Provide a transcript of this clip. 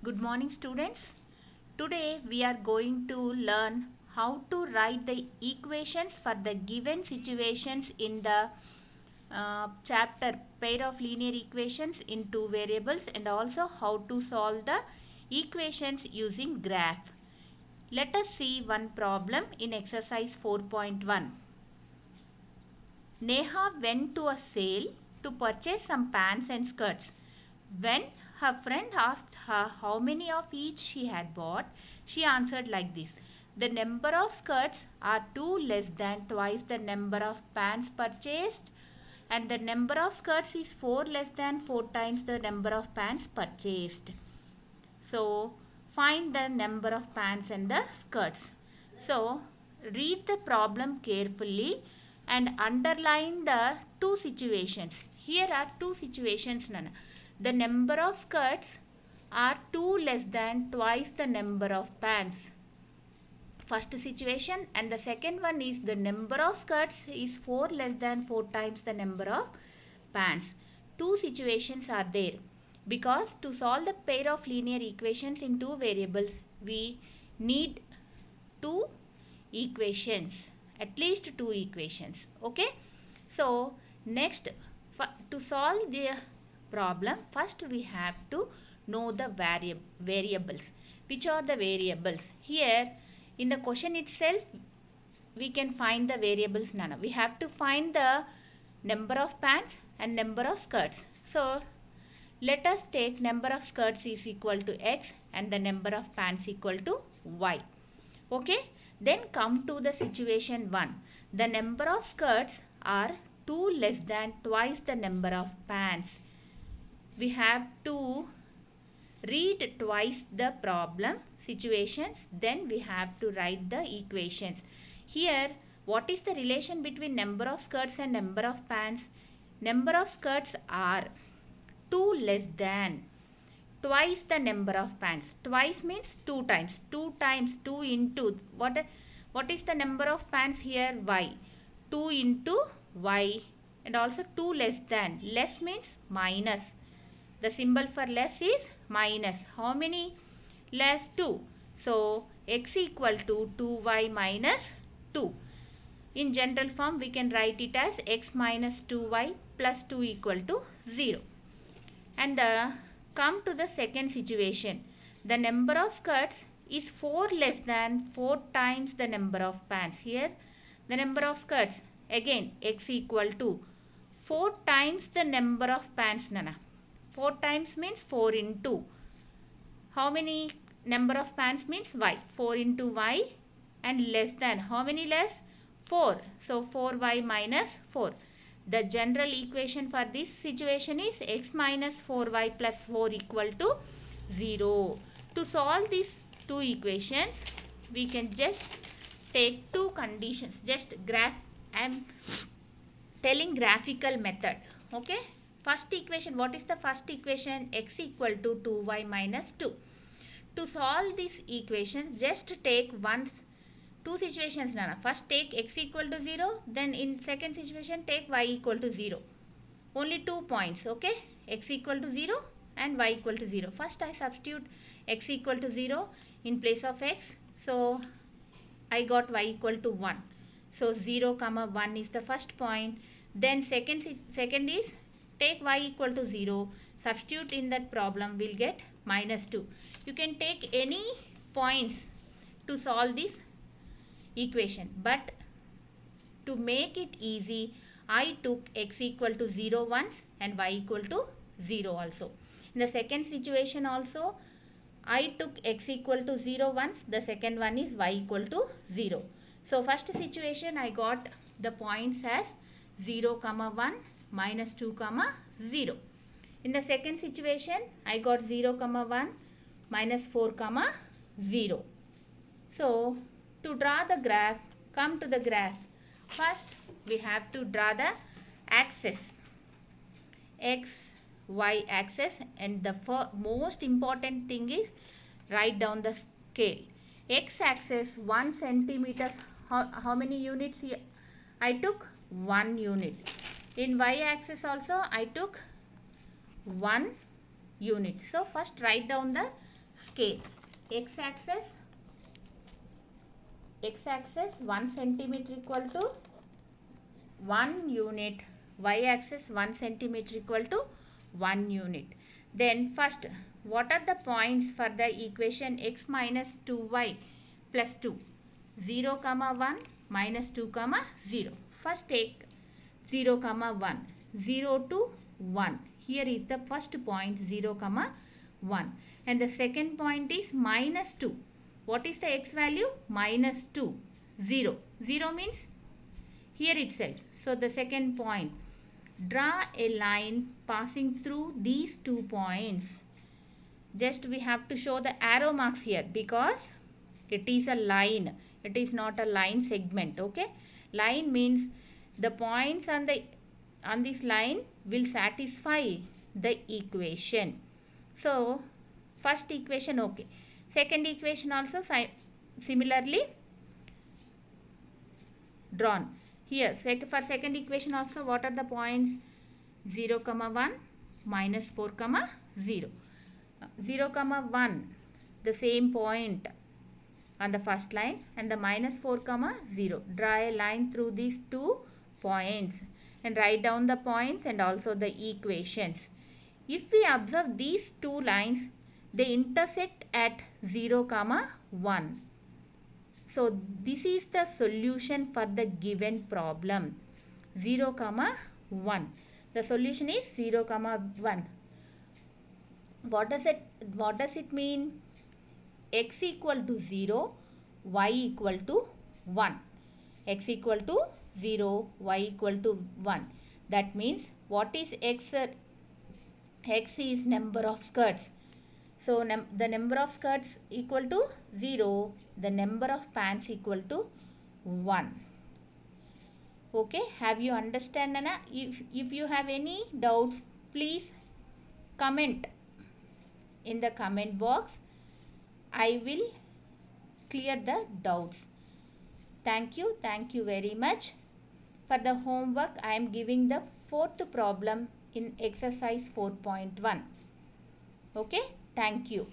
Good morning, students. Today we are going to learn how to write the equations for the given situations in the chapter pair of linear equations in two variables, and also how to solve the equations using graph. Let us see one problem in exercise 4.1. Neha went to a sale to purchase some pants and skirts. When her friend asked her how many of each she had bought, she answered like this: the number of skirts are 2 less than twice the number of pants purchased, and the number of skirts is 4 less than 4 times the number of pants purchased. So, find the number of pants and the skirts. So, read the problem carefully and underline the two situations. Here are two situations, Nana. The number of skirts are 2 less than twice the number of pants. First situation, and the second one is the number of skirts is 4 less than 4 times the number of pants. Two situations are there, because to solve the pair of linear equations in two variables, we need two equations, at least two equations. Okay, so next, to solve the problem, first we have to know the variables. Which are the variables? Here in the question itself we can find the variables, Nana. We have to find the number of pants and number of skirts. So let us take number of skirts is equal to x and the number of pants equal to y. Okay, then come to the situation 1. The number of skirts are 2 less than twice the number of pants. We have to read twice the problem situations, then we have to write the equations. Here, what is the relation between number of skirts and number of pants? Number of skirts are 2 less than twice the number of pants. Twice means 2 times. 2 times 2 into what is the number of pants here? Y. 2 into y, and also 2 less than. Less means minus. The symbol for less is minus. How many less? 2. So x equal to 2y minus 2. In general form we can write it as x minus 2y plus 2 equal to 0. And come to the second situation. The number of skirts is 4 less than 4 times the number of pants. Here the number of skirts, again x equal to 4 times the number of pants, Nana. 4 times means 4 into. How many number of pants means y. 4 into y, and less than. How many less? 4. So 4y minus 4. The general equation for this situation is x minus 4y plus 4 equal to 0. To solve these two equations, we can just take two conditions. Just graph. I am telling graphical method. Okay. First equation, what is the first equation? X equal to 2y minus 2. To solve this equation, just take two situations, Nana. First take x equal to 0, then in second situation take y equal to 0. Only 2 points, okay? X equal to 0 and y equal to 0. First I substitute x equal to 0 in place of x. So I got y equal to 1. So 0 comma 1 is the first point. Then second is take y equal to 0. Substitute in that problem, we'll get minus 2. You can take any points to solve this equation, but to make it easy, I took x equal to 0 once and y equal to 0 also. In the second situation also, I took x equal to 0 once, the second one is y equal to 0. So first situation I got the points as 0 comma 1 minus 2 comma 0. In the second situation I got 0 comma 1 minus 4 comma 0. So to draw the graph, come to the graph. First we have to draw the axis, x, y axis, and the most important thing is write down the scale. X axis 1 centimeter, how many units here? I took 1 unit. In y axis also I took 1 unit. So first write down the scale. X-axis 1 centimeter equal to 1 unit. Y-axis 1 centimeter equal to 1 unit. Then first, what are the points for the equation x minus 2y plus 2? 0, 1, minus 2, 0. First take 0, 1. 0 to 1. Here is the first point 0, 1. And the second point is minus 2. What is the x value? Minus 2. 0. 0 means here itself. So the second point. Draw a line passing through these 2 points. Just we have to show the arrow marks here because it is a line. It is not a line segment. Okay. Line means the points on this line will satisfy the equation. So first equation okay. Second equation also similarly drawn. Here for second equation also, what are the points? 0, 1, minus 4, 0. 0, 1, the same point on the first line, and the minus 4, 0. Draw a line through these 2 points and write down the points and also the equations. If we observe these 2 lines, they intersect at 0, 1. So this is the solution for the given problem. 0, 1. The solution is 0, 1. What does it mean? X equal to 0, y equal to 1. X equal to 0, y equal to 1. That means what is x? X is number of skirts. So the number of skirts equal to 0, the number of pants equal to 1. Okay, have you understand, Nana? If you have any doubts, please comment in the comment box. I will clear the doubts. Thank you very much. For the homework, I am giving the 4th problem in exercise 4.1. Okay, thank you.